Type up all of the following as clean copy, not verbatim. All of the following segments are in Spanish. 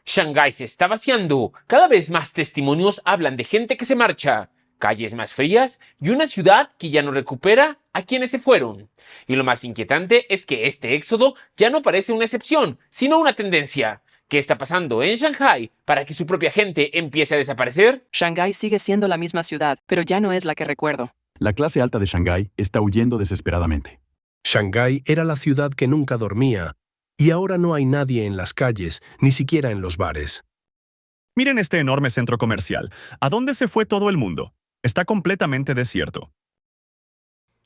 Shanghái se está vaciando. Cada vez más testimonios hablan de gente que se marcha, calles más frías y una ciudad que ya no recupera a quienes se fueron. Y lo más inquietante es que este éxodo ya no parece una excepción, sino una tendencia. ¿Qué está pasando en Shanghái para que su propia gente empiece a desaparecer? Shanghái sigue siendo la misma ciudad, pero ya no es la que recuerdo. La clase alta de Shanghái está huyendo desesperadamente. Shanghái era la ciudad que nunca dormía, y ahora no hay nadie en las calles, ni siquiera en los bares. Miren este enorme centro comercial. ¿A dónde se fue todo el mundo? Está completamente desierto.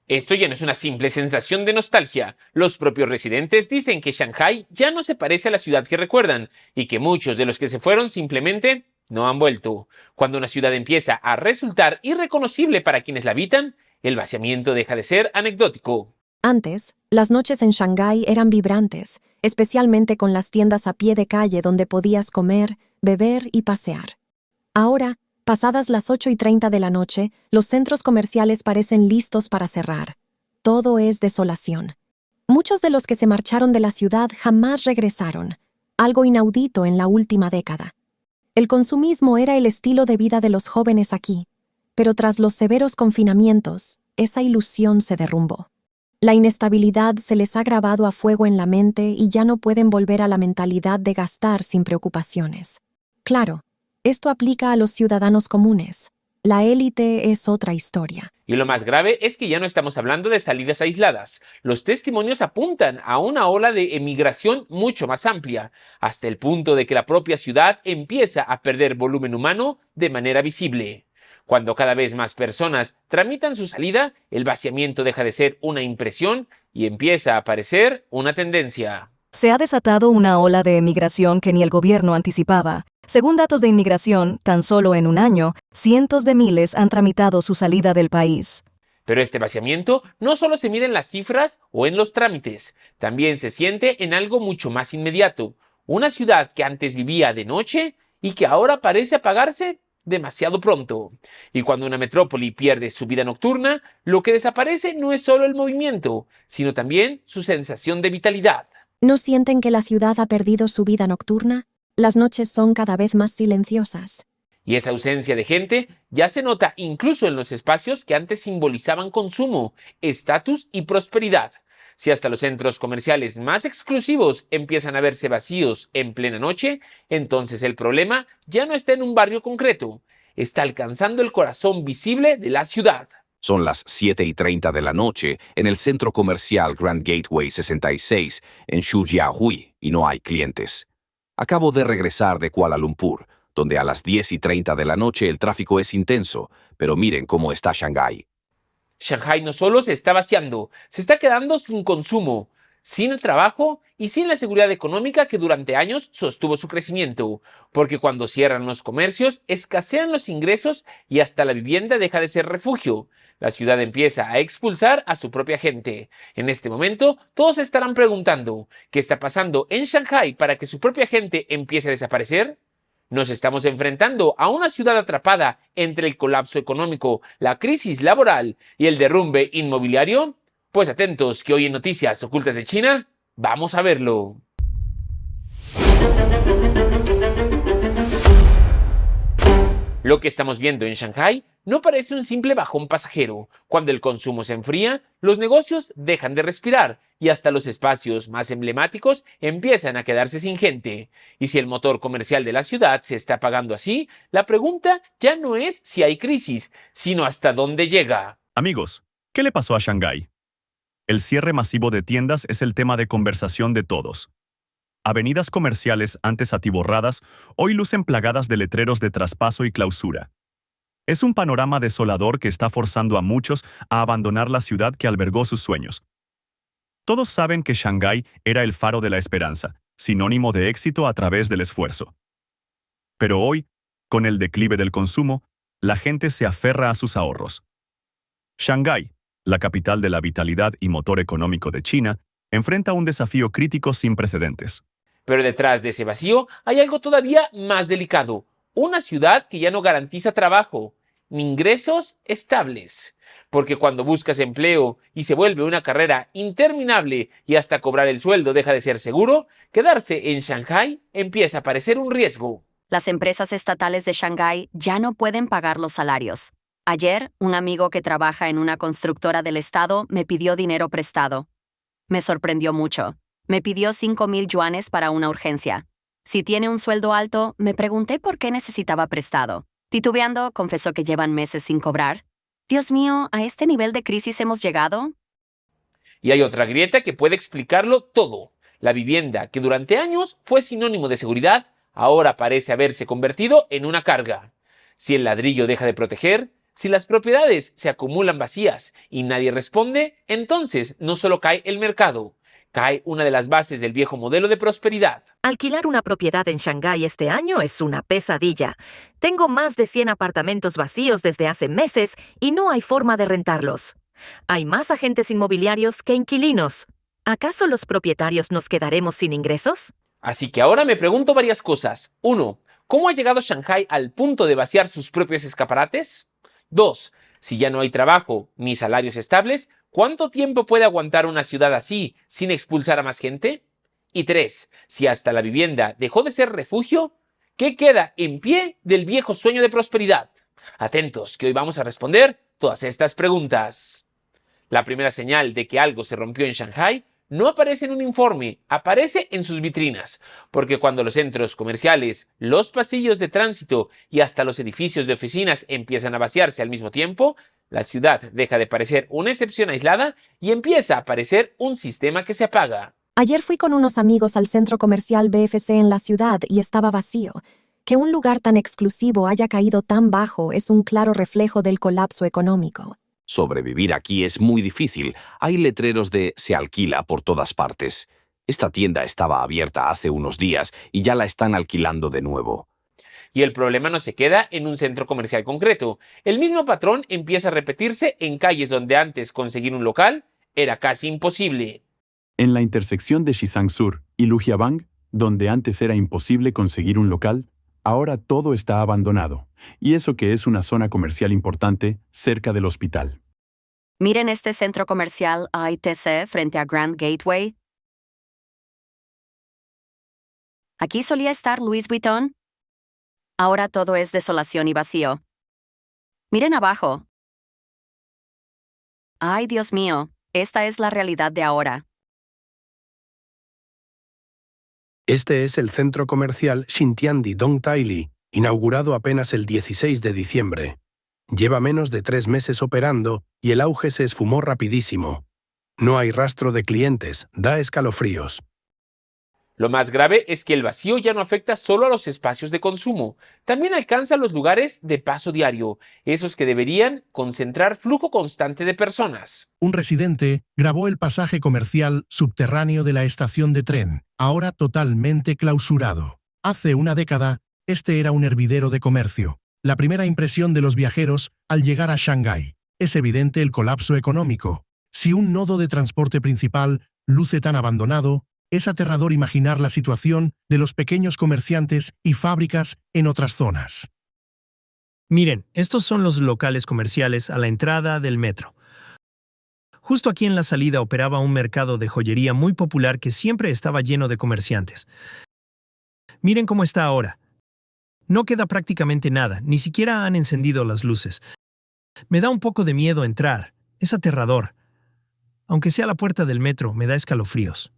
Esto ya no es una simple sensación de nostalgia. Los propios residentes dicen que Shanghái ya no se parece a la ciudad que recuerdan y que muchos de los que se fueron simplemente no han vuelto. Cuando una ciudad empieza a resultar irreconocible para quienes la habitan, el vaciamiento deja de ser anecdótico. Antes, las noches en Shanghái eran vibrantes, especialmente con las tiendas a pie de calle donde podías comer, beber y pasear. Ahora, pasadas las 8:30 de la noche, los centros comerciales parecen listos para cerrar. Todo es desolación. Muchos de los que se marcharon de la ciudad jamás regresaron, algo inaudito en la última década. El consumismo era el estilo de vida de los jóvenes aquí, pero tras los severos confinamientos, esa ilusión se derrumbó. La inestabilidad se les ha grabado a fuego en la mente y ya no pueden volver a la mentalidad de gastar sin preocupaciones. Claro, esto aplica a los ciudadanos comunes. La élite es otra historia. Y lo más grave es que ya no estamos hablando de salidas aisladas. Los testimonios apuntan a una ola de emigración mucho más amplia, hasta el punto de que la propia ciudad empieza a perder volumen humano de manera visible. Cuando cada vez más personas tramitan su salida, el vaciamiento deja de ser una impresión y empieza a aparecer una tendencia. Se ha desatado una ola de emigración que ni el gobierno anticipaba. Según datos de inmigración, tan solo en un año, cientos de miles han tramitado su salida del país. Pero este vaciamiento no solo se mide en las cifras o en los trámites, también se siente en algo mucho más inmediato. Una ciudad que antes vivía de noche y que ahora parece apagarse demasiado pronto. Y cuando una metrópoli pierde su vida nocturna, lo que desaparece no es solo el movimiento, sino también su sensación de vitalidad. ¿No sienten que la ciudad ha perdido su vida nocturna? Las noches son cada vez más silenciosas. Y esa ausencia de gente ya se nota incluso en los espacios que antes simbolizaban consumo, estatus y prosperidad. Si hasta los centros comerciales más exclusivos empiezan a verse vacíos en plena noche, entonces el problema ya no está en un barrio concreto, está alcanzando el corazón visible de la ciudad. Son las 7:30 de la noche en el centro comercial Grand Gateway 66 en Shijiahui y no hay clientes. Acabo de regresar de Kuala Lumpur, donde a las 10:30 de la noche el tráfico es intenso, pero miren cómo está Shanghái. Shanghái no solo se está vaciando, se está quedando sin consumo, sin el trabajo y sin la seguridad económica que durante años sostuvo su crecimiento, porque cuando cierran los comercios, escasean los ingresos y hasta la vivienda deja de ser refugio. La ciudad empieza a expulsar a su propia gente. En este momento, todos se estarán preguntando, ¿qué está pasando en Shanghái para que su propia gente empiece a desaparecer? Nos estamos enfrentando a una ciudad atrapada entre el colapso económico, la crisis laboral y el derrumbe inmobiliario. Pues atentos, que hoy en Noticias Ocultas de China vamos a verlo. Lo que estamos viendo en Shanghái no parece un simple bajón pasajero. Cuando el consumo se enfría, los negocios dejan de respirar y hasta los espacios más emblemáticos empiezan a quedarse sin gente. Y si el motor comercial de la ciudad se está apagando así, la pregunta ya no es si hay crisis, sino hasta dónde llega. Amigos, ¿qué le pasó a Shanghái? El cierre masivo de tiendas es el tema de conversación de todos. Avenidas comerciales antes atiborradas hoy lucen plagadas de letreros de traspaso y clausura. Es un panorama desolador que está forzando a muchos a abandonar la ciudad que albergó sus sueños. Todos saben que Shanghái era el faro de la esperanza, sinónimo de éxito a través del esfuerzo. Pero hoy, con el declive del consumo, la gente se aferra a sus ahorros. Shanghái, la capital de la vitalidad y motor económico de China, enfrenta un desafío crítico sin precedentes. Pero detrás de ese vacío hay algo todavía más delicado. Una ciudad que ya no garantiza trabajo ni ingresos estables. porque cuando buscas empleo y se vuelve una carrera interminable y hasta cobrar el sueldo deja de ser seguro, quedarse en Shanghái empieza a parecer un riesgo. Las empresas estatales de Shanghái ya no pueden pagar los salarios. Ayer, un amigo que trabaja en una constructora del estado me pidió dinero prestado. Me sorprendió mucho. Me pidió 5,000 yuanes para una urgencia. Si tiene un sueldo alto, me pregunté por qué necesitaba prestado. Titubeando, confesó que llevan meses sin cobrar. Dios mío, ¿a este nivel de crisis hemos llegado? Y hay otra grieta que puede explicarlo todo. La vivienda, que durante años fue sinónimo de seguridad, ahora parece haberse convertido en una carga. Si el ladrillo deja de proteger, si las propiedades se acumulan vacías y nadie responde, entonces no solo cae el mercado, cae una de las bases del viejo modelo de prosperidad. Alquilar una propiedad en Shanghái este año es una pesadilla. Tengo más de 100 apartamentos vacíos desde hace meses y no hay forma de rentarlos. Hay más agentes inmobiliarios que inquilinos. ¿Acaso los propietarios nos quedaremos sin ingresos? Así que ahora me pregunto varias cosas. 1. ¿Cómo ha llegado Shanghái al punto de vaciar sus propios escaparates? 2. Si ya no hay trabajo ni salarios estables, ¿cuánto tiempo puede aguantar una ciudad así sin expulsar a más gente? Y 3. Si hasta la vivienda dejó de ser refugio, ¿qué queda en pie del viejo sueño de prosperidad? Atentos, que hoy vamos a responder todas estas preguntas. La primera señal de que algo se rompió en Shanghái no aparece en un informe, aparece en sus vitrinas, porque cuando los centros comerciales, los pasillos de tránsito y hasta los edificios de oficinas empiezan a vaciarse al mismo tiempo, la ciudad deja de parecer una excepción aislada y empieza a parecer un sistema que se apaga. Ayer fui con unos amigos al centro comercial BFC en la ciudad y estaba vacío. Que un lugar tan exclusivo haya caído tan bajo es un claro reflejo del colapso económico. Sobrevivir aquí es muy difícil. Hay letreros de "se alquila" por todas partes. Esta tienda estaba abierta hace unos días y ya la están alquilando de nuevo. Y el problema no se queda en un centro comercial concreto. El mismo patrón empieza a repetirse en calles donde antes conseguir un local era casi imposible. En la intersección de Xizang Sur y Lujiabang, donde antes era imposible conseguir un local, ahora todo está abandonado. Y eso que es una zona comercial importante cerca del hospital. Miren este centro comercial AITC frente a Grand Gateway. Aquí solía estar Louis Vuitton. Ahora todo es desolación y vacío. Miren abajo. Ay, Dios mío, esta es la realidad de ahora. Este es el centro comercial Xintiandi Dongtaili, inaugurado apenas el 16 de diciembre. Lleva menos de 3 meses operando y el auge se esfumó rapidísimo. No hay rastro de clientes, da escalofríos. Lo más grave es que el vacío ya no afecta solo a los espacios de consumo, también alcanza los lugares de paso diario, esos que deberían concentrar flujo constante de personas. Un residente grabó el pasaje comercial subterráneo de la estación de tren, ahora totalmente clausurado. Hace una década, este era un hervidero de comercio. La primera impresión de los viajeros al llegar a Shanghái. Es evidente el colapso económico. Si un nodo de transporte principal luce tan abandonado, es aterrador imaginar la situación de los pequeños comerciantes y fábricas en otras zonas. Miren, estos son los locales comerciales a la entrada del metro. Justo aquí en la salida operaba un mercado de joyería muy popular que siempre estaba lleno de comerciantes. Miren cómo está ahora. No queda prácticamente nada, ni siquiera han encendido las luces. Me da un poco de miedo entrar, es aterrador. Aunque sea la puerta del metro, me da escalofríos.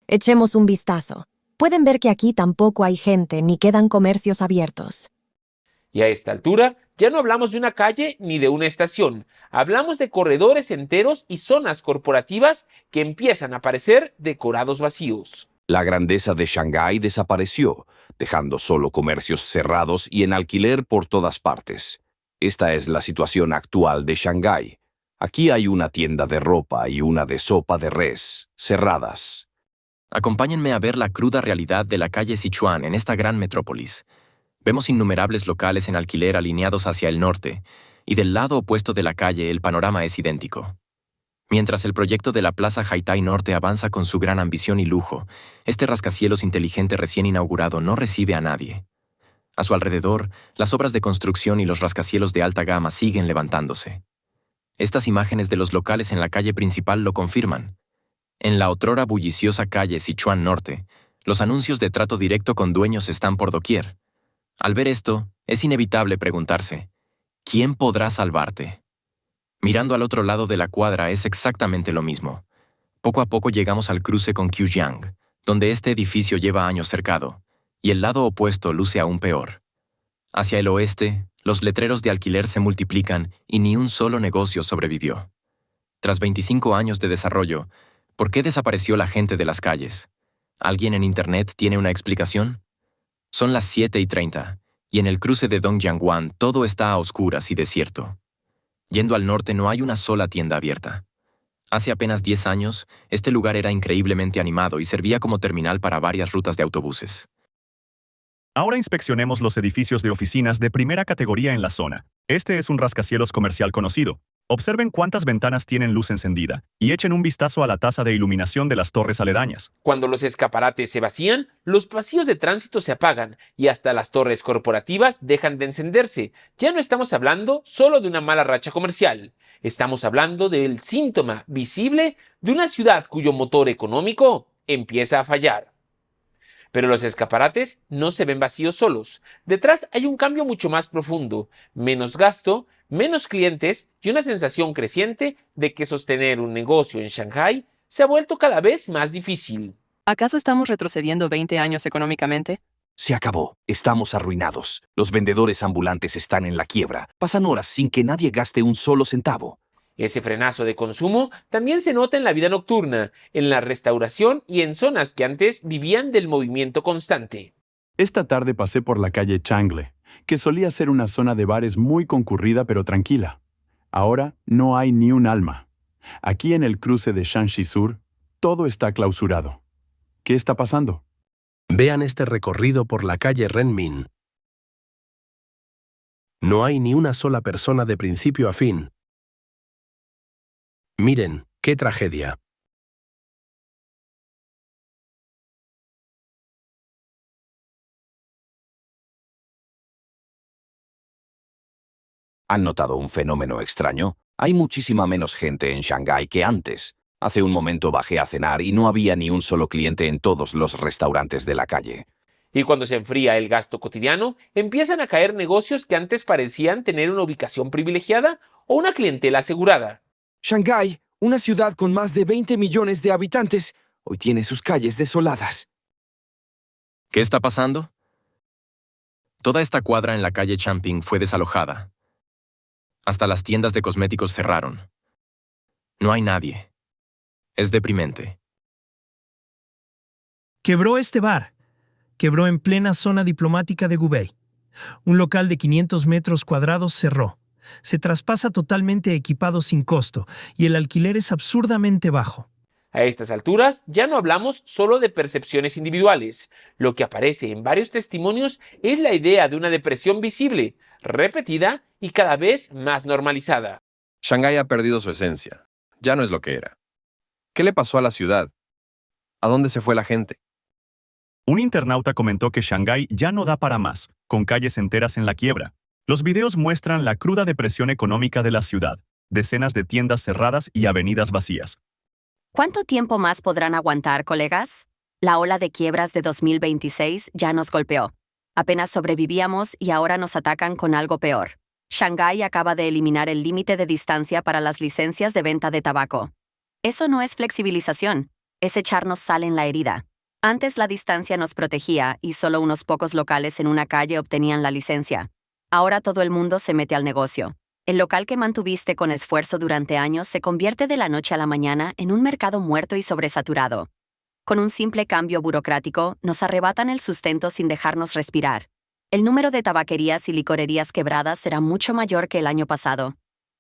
Echemos un vistazo. Pueden ver que aquí tampoco hay gente ni quedan comercios abiertos. Y a esta altura ya no hablamos de una calle ni de una estación, hablamos de corredores enteros y zonas corporativas que empiezan a parecer decorados vacíos. La grandeza de Shanghái desapareció, dejando solo comercios cerrados y en alquiler por todas partes. Esta es la situación actual de Shanghái. Aquí hay una tienda de ropa y una de sopa de res, cerradas. Acompáñenme a ver la cruda realidad de la calle Sichuan en esta gran metrópolis. Vemos innumerables locales en alquiler alineados hacia el norte, y del lado opuesto de la calle el panorama es idéntico. Mientras el proyecto de la Plaza Haitai Norte avanza con su gran ambición y lujo, este rascacielos inteligente recién inaugurado no recibe a nadie. A su alrededor, las obras de construcción y los rascacielos de alta gama siguen levantándose. Estas imágenes de los locales en la calle principal lo confirman. En la otrora bulliciosa calle Sichuan Norte, los anuncios de trato directo con dueños están por doquier. Al ver esto, es inevitable preguntarse, ¿quién podrá salvarte? Mirando al otro lado de la cuadra es exactamente lo mismo. Poco a poco llegamos al cruce con Qiujiang, donde este edificio lleva años cercado, y el lado opuesto luce aún peor. Hacia el oeste, los letreros de alquiler se multiplican y ni un solo negocio sobrevivió. Tras 25 años de desarrollo, ¿por qué desapareció la gente de las calles? ¿Alguien en Internet tiene una explicación? Son las 7:30, y en el cruce de Dongjiangwan todo está a oscuras y desierto. Yendo al norte no hay una sola tienda abierta. Hace apenas 10 años, este lugar era increíblemente animado y servía como terminal para varias rutas de autobuses. Ahora inspeccionemos los edificios de oficinas de primera categoría en la zona. Este es un rascacielos comercial conocido. Observen cuántas ventanas tienen luz encendida y echen un vistazo a la tasa de iluminación de las torres aledañas. Cuando los escaparates se vacían, los pasillos de tránsito se apagan y hasta las torres corporativas dejan de encenderse. Ya no estamos hablando solo de una mala racha comercial. Estamos hablando del síntoma visible de una ciudad cuyo motor económico empieza a fallar. Pero los escaparates no se ven vacíos solos. Detrás hay un cambio mucho más profundo, menos gasto, menos clientes y una sensación creciente de que sostener un negocio en Shanghái se ha vuelto cada vez más difícil. ¿Acaso estamos retrocediendo 20 años económicamente? Se acabó. Estamos arruinados. Los vendedores ambulantes están en la quiebra. Pasan horas sin que nadie gaste un solo centavo. Ese frenazo de consumo también se nota en la vida nocturna, en la restauración y en zonas que antes vivían del movimiento constante. Esta tarde pasé por la calle Changle, que solía ser una zona de bares muy concurrida pero tranquila. Ahora no hay ni un alma. Aquí en el cruce de Shanxi Sur, todo está clausurado. ¿Qué está pasando? Vean este recorrido por la calle Renmin. No hay ni una sola persona de principio a fin. Miren, qué tragedia. ¿Han notado un fenómeno extraño? Hay muchísima menos gente en Shanghái que antes. Hace un momento bajé a cenar y no había ni un solo cliente en todos los restaurantes de la calle. Y cuando se enfría el gasto cotidiano, empiezan a caer negocios que antes parecían tener una ubicación privilegiada o una clientela asegurada. Shanghái, una ciudad con más de 20 millones de habitantes, hoy tiene sus calles desoladas. ¿Qué está pasando? Toda esta cuadra en la calle Champing fue desalojada. Hasta las tiendas de cosméticos cerraron. No hay nadie. Es deprimente. Quebró este bar. Quebró en plena zona diplomática de Gubei. Un local de 500 metros cuadrados cerró. Se traspasa totalmente equipado sin costo y el alquiler es absurdamente bajo. A estas alturas ya no hablamos solo de percepciones individuales. Lo que aparece en varios testimonios es la idea de una depresión visible, repetida y cada vez más normalizada. Shanghái ha perdido su esencia. Ya no es lo que era. ¿Qué le pasó a la ciudad? ¿A dónde se fue la gente? Un internauta comentó que Shanghái ya no da para más, con calles enteras en la quiebra. Los videos muestran la cruda depresión económica de la ciudad, decenas de tiendas cerradas y avenidas vacías. ¿Cuánto tiempo más podrán aguantar, colegas? La ola de quiebras de 2026 ya nos golpeó. Apenas sobrevivíamos y ahora nos atacan con algo peor. Shanghái acaba de eliminar el límite de distancia para las licencias de venta de tabaco. Eso no es flexibilización, es echarnos sal en la herida. Antes la distancia nos protegía y solo unos pocos locales en una calle obtenían la licencia. Ahora todo el mundo se mete al negocio. El local que mantuviste con esfuerzo durante años se convierte de la noche a la mañana en un mercado muerto y sobresaturado. Con un simple cambio burocrático, nos arrebatan el sustento sin dejarnos respirar. El número de tabaquerías y licorerías quebradas será mucho mayor que el año pasado.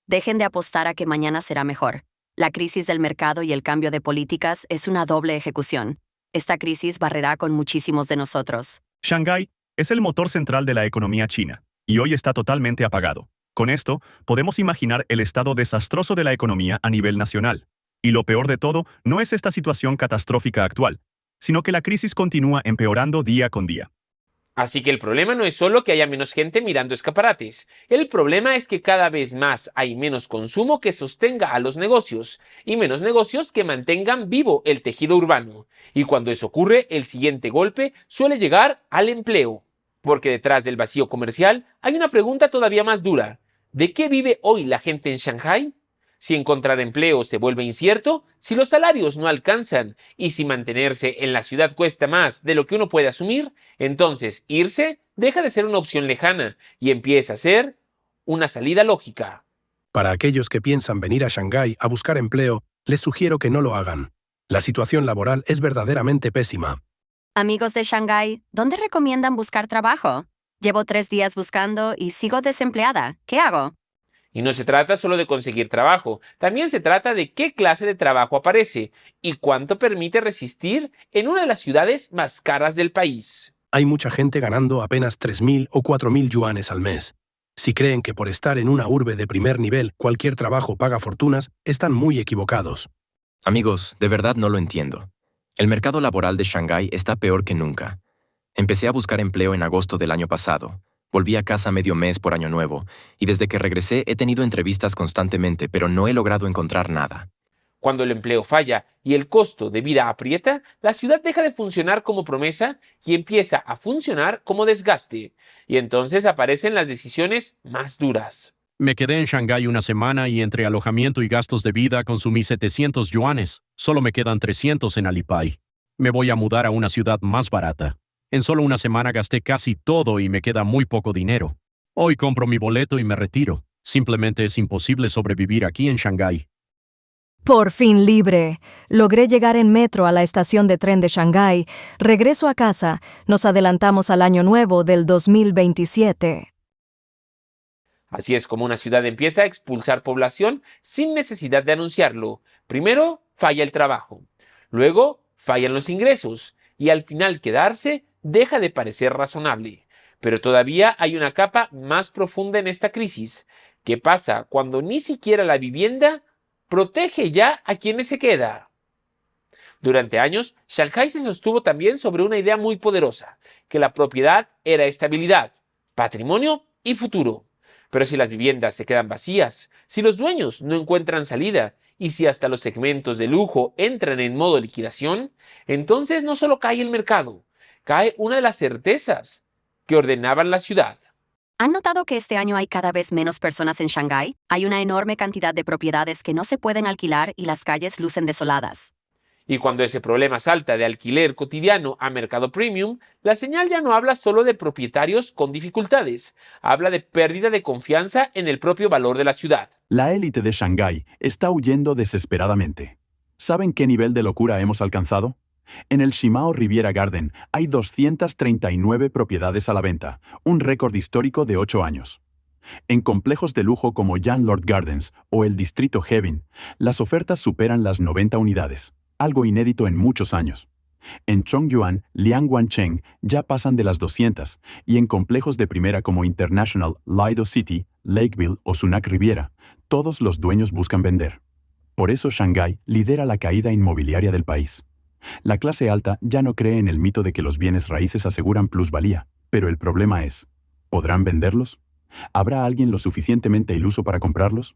Dejen de apostar a que mañana será mejor. La crisis del mercado y el cambio de políticas es una doble ejecución. Esta crisis barrerá con muchísimos de nosotros. Shanghái es el motor central de la economía china, y hoy está totalmente apagado. Con esto, podemos imaginar el estado desastroso de la economía a nivel nacional. Y lo peor de todo no es esta situación catastrófica actual, sino que la crisis continúa empeorando día con día. Así que el problema no es solo que haya menos gente mirando escaparates. El problema es que cada vez más hay menos consumo que sostenga a los negocios y menos negocios que mantengan vivo el tejido urbano. Y cuando eso ocurre, el siguiente golpe suele llegar al empleo. Porque detrás del vacío comercial hay una pregunta todavía más dura. ¿De qué vive hoy la gente en Shanghái? Si encontrar empleo se vuelve incierto, si los salarios no alcanzan y si mantenerse en la ciudad cuesta más de lo que uno puede asumir, entonces irse deja de ser una opción lejana y empieza a ser una salida lógica. Para aquellos que piensan venir a Shanghái a buscar empleo, les sugiero que no lo hagan. La situación laboral es verdaderamente pésima. Amigos de Shanghái, ¿dónde recomiendan buscar trabajo? Llevo 3 días buscando y sigo desempleada. ¿Qué hago? Y no se trata solo de conseguir trabajo, también se trata de qué clase de trabajo aparece y cuánto permite resistir en una de las ciudades más caras del país. Hay mucha gente ganando apenas 3.000 o 4.000 yuanes al mes. Si creen que por estar en una urbe de primer nivel cualquier trabajo paga fortunas, están muy equivocados. Amigos, de verdad no lo entiendo. El mercado laboral de Shanghái está peor que nunca. Empecé a buscar empleo en agosto del año pasado. Volví a casa medio mes por Año Nuevo, y desde que regresé he tenido entrevistas constantemente, pero no he logrado encontrar nada. Cuando el empleo falla y el costo de vida aprieta, la ciudad deja de funcionar como promesa y empieza a funcionar como desgaste. Y entonces aparecen las decisiones más duras. Me quedé en Shanghái una semana y entre alojamiento y gastos de vida consumí 700 yuanes. Solo me quedan 300 en Alipay. Me voy a mudar a una ciudad más barata. En solo una semana gasté casi todo y me queda muy poco dinero. Hoy compro mi boleto y me retiro. Simplemente es imposible sobrevivir aquí en Shanghái. Por fin libre. Logré llegar en metro a la estación de tren de Shanghái. Regreso a casa. Nos adelantamos al Año Nuevo del 2027. Así es como una ciudad empieza a expulsar población sin necesidad de anunciarlo. Primero, falla el trabajo. Luego, fallan los ingresos. Y al final quedarse deja de parecer razonable. Pero todavía hay una capa más profunda en esta crisis. ¿Qué pasa cuando ni siquiera la vivienda protege ya a quienes se queda? Durante años, Shanghái se sostuvo también sobre una idea muy poderosa, que la propiedad era estabilidad, patrimonio y futuro. Pero si las viviendas se quedan vacías, si los dueños no encuentran salida y si hasta los segmentos de lujo entran en modo liquidación, entonces no solo cae el mercado, cae una de las certezas que ordenaban la ciudad. ¿Han notado que este año hay cada vez menos personas en Shanghái? Hay una enorme cantidad de propiedades que no se pueden alquilar y las calles lucen desoladas. Y cuando ese problema salta de alquiler cotidiano a mercado premium, la señal ya no habla solo de propietarios con dificultades, habla de pérdida de confianza en el propio valor de la ciudad. La élite de Shanghái está huyendo desesperadamente. ¿Saben qué nivel de locura hemos alcanzado? En el Shimao Riviera Garden hay 239 propiedades a la venta, un récord histórico de 8 años. En complejos de lujo como Yan Lord Gardens o el distrito Heaven, las ofertas superan las 90 unidades, algo inédito en muchos años. En Chongyuan, Liangwancheng ya pasan de las 200, y en complejos de primera como International, Lido City, Lakeville o Sunac Riviera, todos los dueños buscan vender. Por eso Shanghái lidera la caída inmobiliaria del país. La clase alta ya no cree en el mito de que los bienes raíces aseguran plusvalía, pero el problema es, ¿podrán venderlos? ¿Habrá alguien lo suficientemente iluso para comprarlos?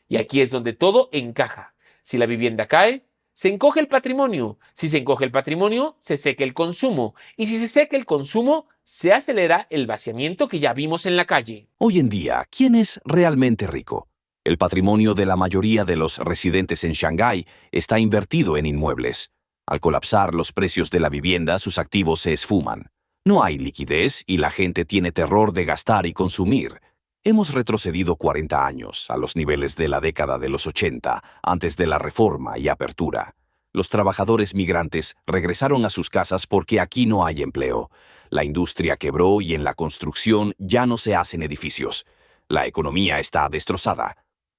Y aquí es donde todo encaja. Si la vivienda cae, se encoge el patrimonio. Si se encoge el patrimonio, se seca el consumo. Y si se seca el consumo, se acelera el vaciamiento que ya vimos en la calle. Hoy en día, ¿quién es realmente rico? El patrimonio de la mayoría de los residentes en Shanghái está invertido en inmuebles. Al colapsar los precios de la vivienda, sus activos se esfuman. No hay liquidez y la gente tiene terror de gastar y consumir. Hemos retrocedido 40 años a los niveles de la década de los 80, antes de la reforma y apertura. Los trabajadores migrantes regresaron a sus casas porque aquí no hay empleo. La industria quebró y en la construcción ya no se hacen edificios. La economía está destrozada.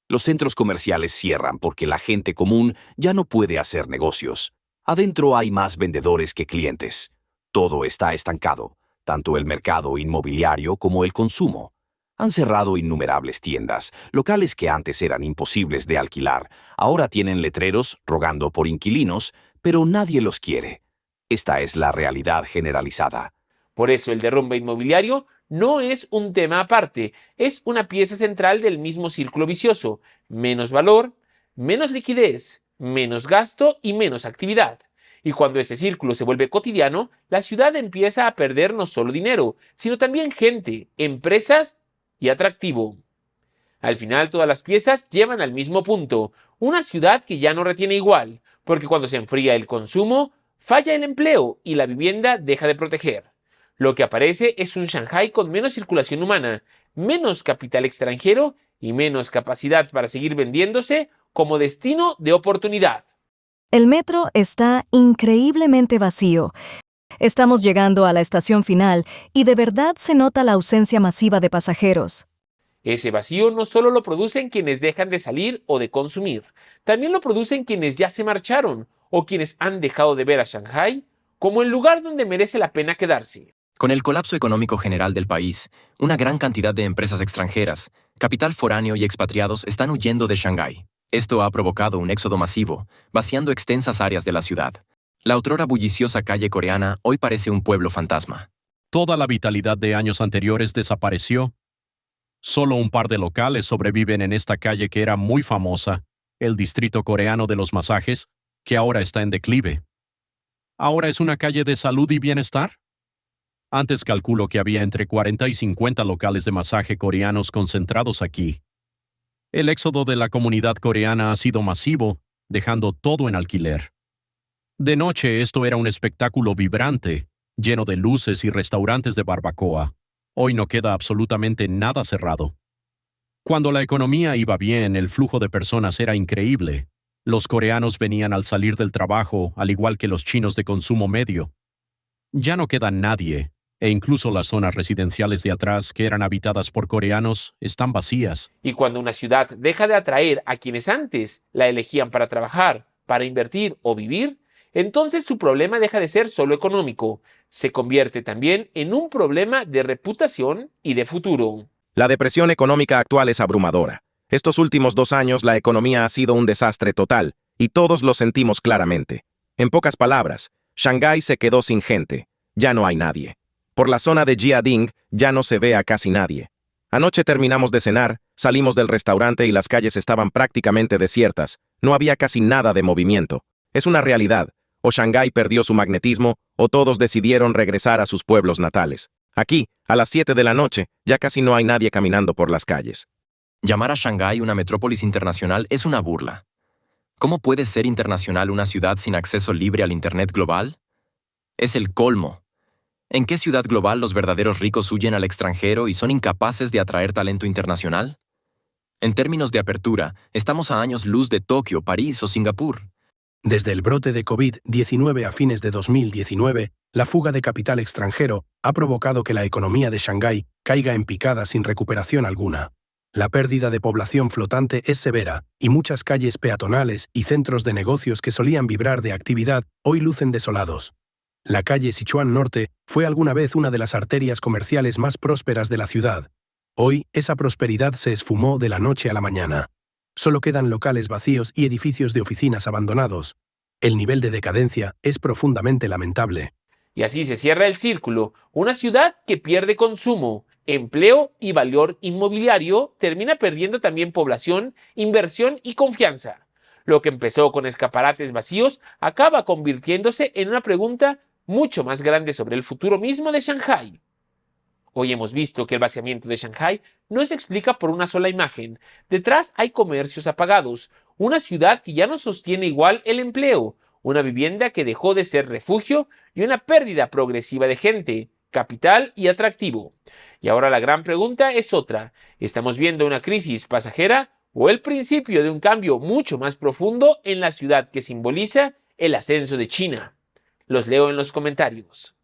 Los centros comerciales cierran porque la gente común ya no puede hacer negocios. Adentro hay más vendedores que clientes. Todo está estancado, tanto el mercado inmobiliario como el consumo. Han cerrado innumerables tiendas, locales que antes eran imposibles de alquilar. Ahora tienen letreros rogando por inquilinos, pero nadie los quiere. Esta es la realidad generalizada. Por eso el derrumbe inmobiliario no es un tema aparte, es una pieza central del mismo círculo vicioso: menos valor, menos liquidez, menos gasto y menos actividad. Y cuando este círculo se vuelve cotidiano, la ciudad empieza a perder no solo dinero, sino también gente, empresas y atractivo. Al final, todas las piezas llevan al mismo punto: una ciudad que ya no retiene igual, porque cuando se enfría el consumo, falla el empleo y la vivienda deja de proteger. Lo que aparece es un Shanghái con menos circulación humana, menos capital extranjero y menos capacidad para seguir vendiéndose como destino de oportunidad. El metro está increíblemente vacío. Estamos llegando a la estación final y de verdad se nota la ausencia masiva de pasajeros. Ese vacío no solo lo producen quienes dejan de salir o de consumir, también lo producen quienes ya se marcharon o quienes han dejado de ver a Shanghái como el lugar donde merece la pena quedarse. Con el colapso económico general del país, una gran cantidad de empresas extranjeras, capital foráneo y expatriados están huyendo de Shanghái. Esto ha provocado un éxodo masivo, vaciando extensas áreas de la ciudad. La otrora bulliciosa calle coreana hoy parece un pueblo fantasma. Toda la vitalidad de años anteriores desapareció. Solo un par de locales sobreviven en esta calle que era muy famosa, el distrito coreano de los masajes, que ahora está en declive. ¿Ahora es una calle de salud y bienestar? Antes calculo que había entre 40 y 50 locales de masaje coreanos concentrados aquí. El éxodo de la comunidad coreana ha sido masivo, dejando todo en alquiler. De noche esto era un espectáculo vibrante, lleno de luces y restaurantes de barbacoa. Hoy no queda absolutamente nada cerrado. Cuando la economía iba bien, el flujo de personas era increíble. Los coreanos venían al salir del trabajo, al igual que los chinos de consumo medio. Ya no queda nadie, e incluso las zonas residenciales de atrás, que eran habitadas por coreanos, están vacías. Y cuando una ciudad deja de atraer a quienes antes la elegían para trabajar, para invertir o vivir, entonces su problema deja de ser solo económico, se convierte también en un problema de reputación y de futuro. La depresión económica actual es abrumadora. Estos últimos 2 años la economía ha sido un desastre total, y todos lo sentimos claramente. En pocas palabras, Shanghái se quedó sin gente. Ya no hay nadie. Por la zona de Jiading ya no se ve a casi nadie. Anoche terminamos de cenar, salimos del restaurante y las calles estaban prácticamente desiertas. No había casi nada de movimiento. Es una realidad. O Shanghái perdió su magnetismo, o todos decidieron regresar a sus pueblos natales. Aquí, a las 7 de la noche, ya casi no hay nadie caminando por las calles. Llamar a Shanghái una metrópolis internacional es una burla. ¿Cómo puede ser internacional una ciudad sin acceso libre al Internet global? Es el colmo. ¿En qué ciudad global los verdaderos ricos huyen al extranjero y son incapaces de atraer talento internacional? En términos de apertura, estamos a años luz de Tokio, París o Singapur. Desde el brote de COVID-19 a fines de 2019, la fuga de capital extranjero ha provocado que la economía de Shanghái caiga en picada sin recuperación alguna. La pérdida de población flotante es severa, y muchas calles peatonales y centros de negocios que solían vibrar de actividad hoy lucen desolados. La calle Sichuan Norte fue alguna vez una de las arterias comerciales más prósperas de la ciudad. Hoy, esa prosperidad se esfumó de la noche a la mañana. Solo quedan locales vacíos y edificios de oficinas abandonados. El nivel de decadencia es profundamente lamentable. Y así se cierra el círculo. Una ciudad que pierde consumo, empleo y valor inmobiliario termina perdiendo también población, inversión y confianza. Lo que empezó con escaparates vacíos acaba convirtiéndose en una pregunta mucho más grande sobre el futuro mismo de Shanghái. Hoy hemos visto que el vaciamiento de Shanghái no se explica por una sola imagen. Detrás hay comercios apagados, una ciudad que ya no sostiene igual el empleo, una vivienda que dejó de ser refugio y una pérdida progresiva de gente, capital y atractivo. Y ahora la gran pregunta es otra: ¿estamos viendo una crisis pasajera o el principio de un cambio mucho más profundo en la ciudad que simboliza el ascenso de China? Los leo en los comentarios.